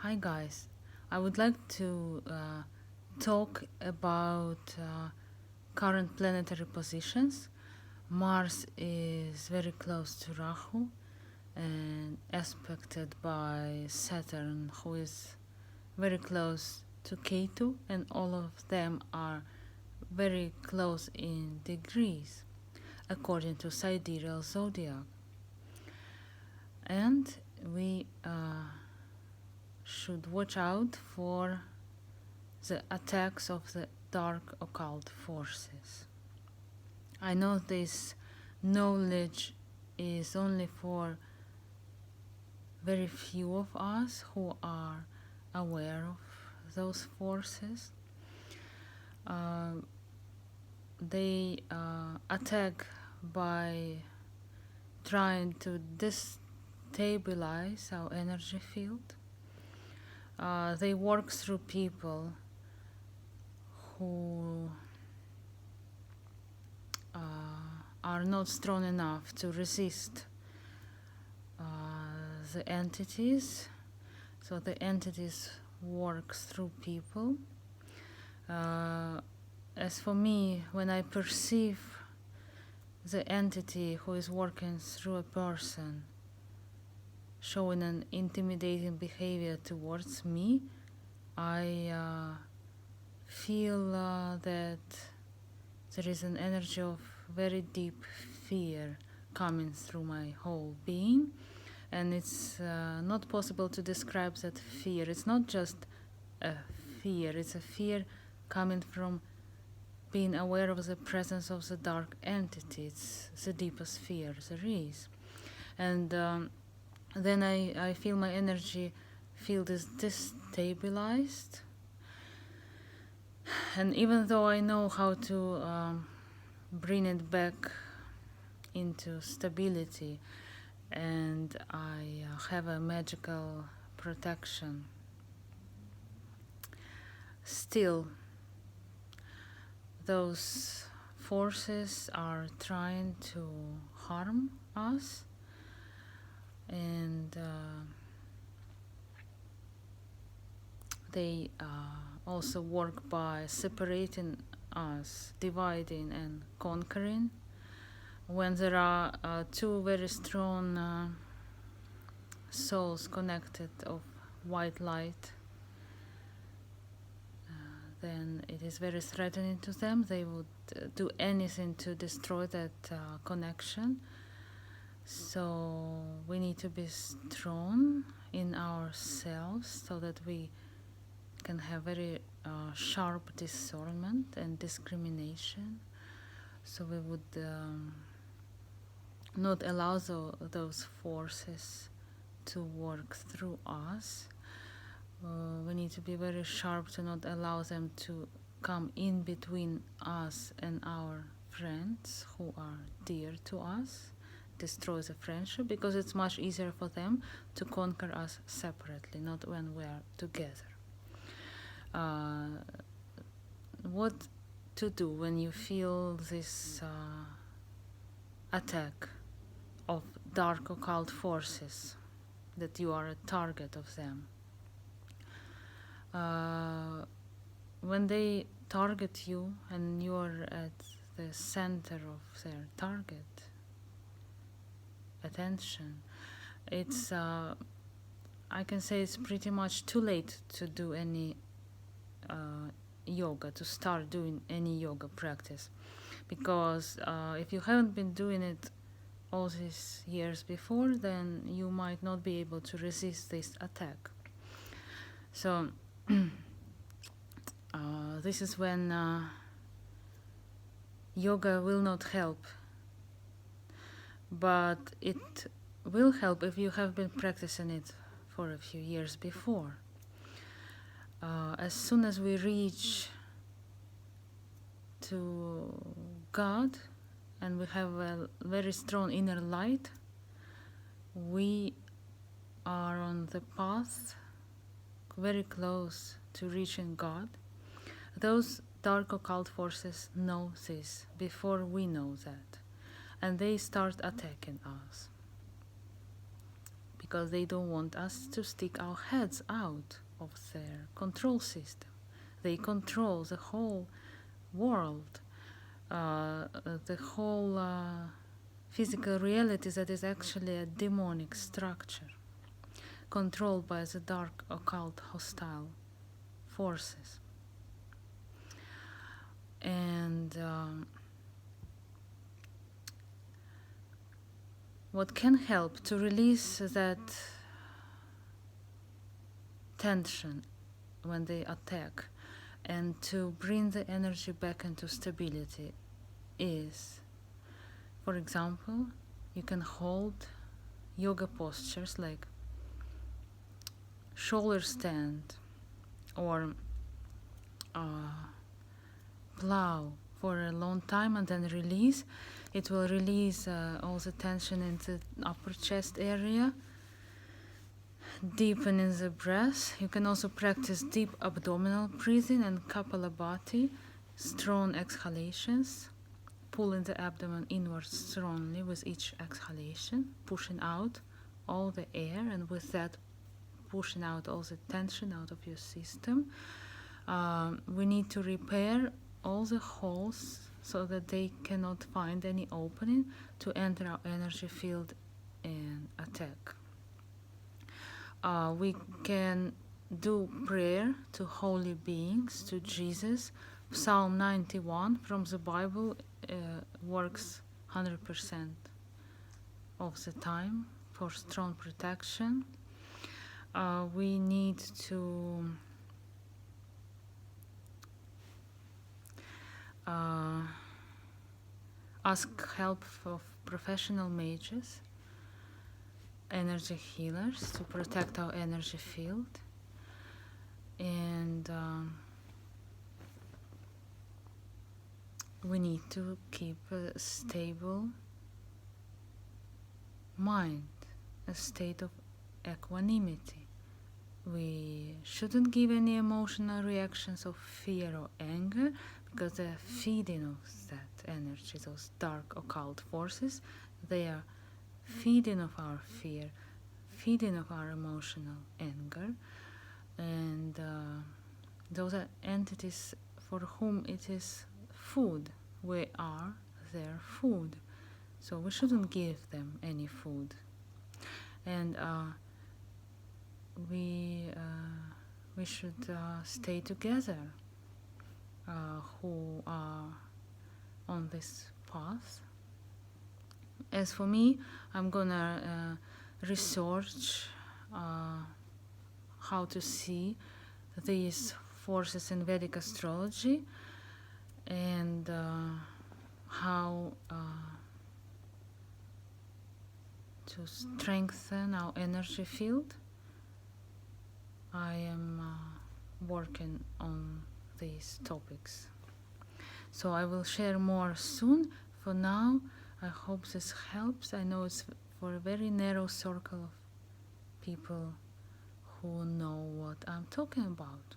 Hi guys, I would like to talk about current planetary positions. Mars is very close to Rahu and aspected by Saturn, who is very close to Ketu, and all of them are very close in degrees according to sidereal zodiac. And we should watch out for the attacks of the dark occult forces. I know this knowledge is only for very few of us who are aware of those forces. They attack by trying to destabilize our energy field. They work through people who are not strong enough to resist the entities. So the entities work through people. As for me, when I perceive the entity who is working through a person showing an intimidating behavior towards me, I feel that there is an energy of very deep fear coming through my whole being, and it's not possible to describe that fear. It's not just a fear, it's a fear coming from being aware of the presence of the dark entity. It's the deepest fear there is. And then I feel my energy field is destabilized. And even though I know how to bring it back into stability, and I have a magical protection, still those forces are trying to harm us, and they also work by separating us, dividing and conquering. When there are two very strong souls connected of white light, then it is very threatening to them. They would do anything to destroy that connection. So we need to be strong in ourselves so that we can have very sharp discernment and discrimination. So we would not allow those forces to work through us. We need to be very sharp to not allow them to come in between us and our friends who are dear to us, destroy the friendship, because it's much easier for them to conquer us separately, not when we are together. What to do when you feel this attack of dark occult forces, that you are a target of them? When they target you and you're at the center of their target attention, it's I can say it's pretty much too late to do any yoga, to start doing any yoga practice, because if you haven't been doing it all these years before, then you might not be able to resist this attack. So this is when yoga will not help, but it will help if you have been practicing it for a few years before. As soon as we reach to God and we have a very strong inner light, we are on the path very close to reaching God. Those dark occult forces know this before we know that, and they start attacking us because they don't want us to stick our heads out of their control system. They control the whole world, the whole physical reality that is actually a demonic structure, controlled by the dark, occult, hostile forces. And what can help to release that tension when they attack and to bring the energy back into stability is, for example, you can hold yoga postures like shoulder stand or plow for a long time and then release. It will release all the tension in the upper chest area, deepening the breath. You can also practice deep abdominal breathing and Kapalabhati, strong exhalations, pulling the abdomen inwards strongly with each exhalation, pushing out all the air, and with that pushing out all the tension out of your system. We need to repair all the holes so that they cannot find any opening to enter our energy field and attack. We can do prayer to holy beings, to Jesus. Psalm 91 from the Bible works 100% of the time for strong protection. We need to ask help of professional mages, energy healers, to protect our energy field. And we need to keep a stable mind, a state of equanimity. We shouldn't give any emotional reactions of fear or anger, because they're feeding of that energy, those dark occult forces. They are feeding of our fear, feeding of our emotional anger, and those are entities for whom it is food. We are their food, so we shouldn't give them any food. And we should stay together, who are on this path. As for me, I'm gonna research how to see these forces in Vedic astrology, and how to strengthen our energy field. I am working on these topics, so I will share more soon. For now, I hope this helps. I know it's for a very narrow circle of people who know what I'm talking about.